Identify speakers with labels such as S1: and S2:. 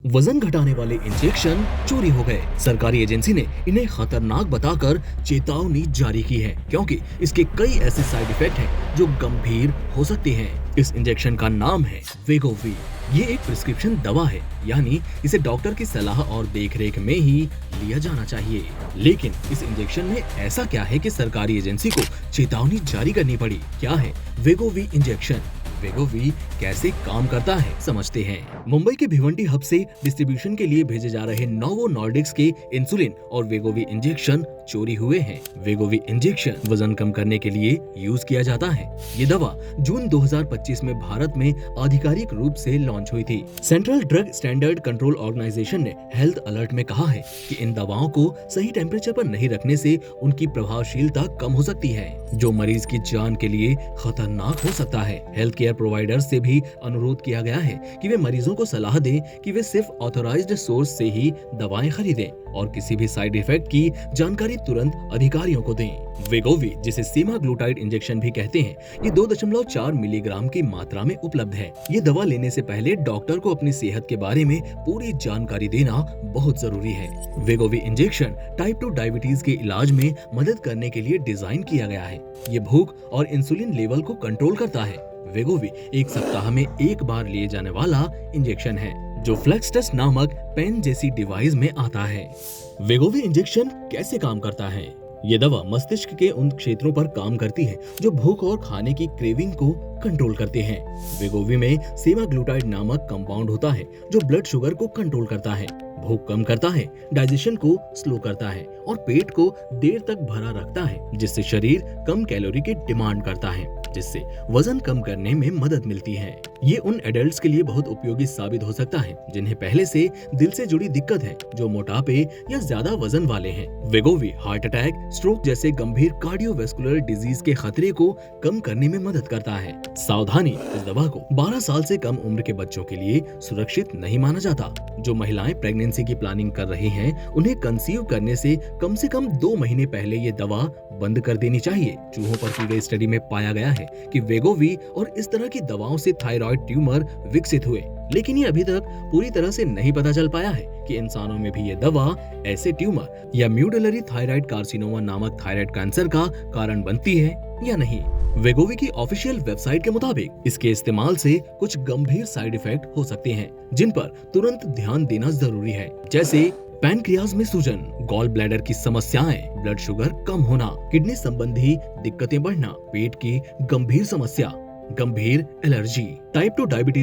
S1: वजन घटाने वाले इंजेक्शन चोरी हो गए। सरकारी एजेंसी ने इन्हें खतरनाक बताकर चेतावनी जारी की है, क्योंकि इसके कई ऐसे साइड इफेक्ट हैं जो गंभीर हो सकते हैं। इस इंजेक्शन का नाम है वेगोवी। ये एक प्रिस्क्रिप्शन दवा है, यानी इसे डॉक्टर की सलाह और देखरेख में ही लिया जाना चाहिए। लेकिन इस इंजेक्शन में ऐसा क्या है कि सरकारी एजेंसी को चेतावनी जारी करनी पड़ी? क्या है वेगोवी इंजेक्शन? वेगोवी कैसे काम करता है, समझते हैं। मुंबई के भिवंडी हब से डिस्ट्रीब्यूशन के लिए भेजे जा रहे नोवो नॉर्डिक्स के इंसुलिन और वेगोवी इंजेक्शन चोरी हुए हैं। वेगोवी इंजेक्शन वजन कम करने के लिए यूज किया जाता है। ये दवा जून 2025 में भारत में आधिकारिक रूप से लॉन्च हुई थी। Central Drug Standard Control Organisation ने हेल्थ अलर्ट में कहा है कि इन दवाओं को सही टेम्परेचर पर नहीं रखने से उनकी प्रभावशीलता कम हो सकती है, जो मरीज की जान के लिए खतरनाक हो सकता है। हेल्थ केयर प्रोवाइडर से भी अनुरोध किया गया है कि वे मरीजों को सलाह दें कि वे सिर्फ ऑथोराइज्ड सोर्स से ही दवाएं खरीदें और किसी भी साइड इफेक्ट की जानकारी तुरंत अधिकारियों को दें। वेगोवी, जिसे सेमाग्लूटाइड इंजेक्शन भी कहते हैं, ये 2.4 मिलीग्राम की मात्रा में उपलब्ध है। ये दवा लेने से पहले डॉक्टर को अपनी सेहत के बारे में पूरी जानकारी देना बहुत जरूरी है। वेगोवी इंजेक्शन टाइप 2 डायबिटीज के इलाज में मदद करने के लिए डिजाइन किया गया है। ये भूख और इंसुलिन लेवल को कंट्रोल करता है। वेगोवी एक सप्ताह में एक बार लिए जाने वाला इंजेक्शन है, जो फ्लेक्सटेस्ट नामक पेन जैसी डिवाइस में आता है। वेगोवी इंजेक्शन कैसे काम करता है? ये दवा मस्तिष्क के उन क्षेत्रों पर काम करती है जो भूख और खाने की क्रेविंग को कंट्रोल करते हैं। वेगोवी में सेमाग्लूटाइड नामक कंपाउंड होता है जो ब्लड शुगर को कंट्रोल करता है, भूख कम करता है, डाइजेशन को स्लो करता है और पेट को देर तक भरा रखता है, जिससे शरीर कम कैलोरी की डिमांड करता है, जिससे वजन कम करने में मदद मिलती है। ये उन एडल्ट्स के लिए बहुत उपयोगी साबित हो सकता है जिन्हें पहले से दिल से जुड़ी दिक्कत है, जो मोटापे या ज्यादा वजन वाले हैं। वेगोवी हार्ट अटैक, स्ट्रोक जैसे गंभीर कार्डियोवैस्कुलर डिजीज के खतरे को कम करने में मदद करता है। सावधानी, इस दवा को 12 साल से कम उम्र के बच्चों के लिए सुरक्षित नहीं माना जाता। जो महिलाएं प्रेगनेंसी की प्लानिंग कर रही हैं, उन्हें कंसीव करने से कम 2 महीने पहले ये दवा बंद कर देनी चाहिए। चूहों पर की गई स्टडी में पाया गया है कि वेगोवी और इस तरह की दवाओं से थायराइड ट्यूमर विकसित हुए, लेकिन ये अभी तक पूरी तरह से नहीं पता चल पाया है कि इंसानों में भी ये दवा ऐसे ट्यूमर या म्यूडलरी थायराइड कार्सिनोमा नामक थायराइड कैंसर का कारण बनती है या नहीं। वेगोवी की ऑफिशियल वेबसाइट के मुताबिक इसके इस्तेमाल से कुछ गंभीर साइड इफेक्ट हो सकते हैं, जिन पर तुरंत ध्यान देना जरूरी है, जैसे पैनक्रियाज में सूजन, गॉल ब्लैडर की समस्याएं, ब्लड शुगर कम होना, किडनी संबंधी दिक्कतें बढ़ना, पेट की गंभीर समस्या, गंभीर एलर्जी, टाइप 2 डायबिटीज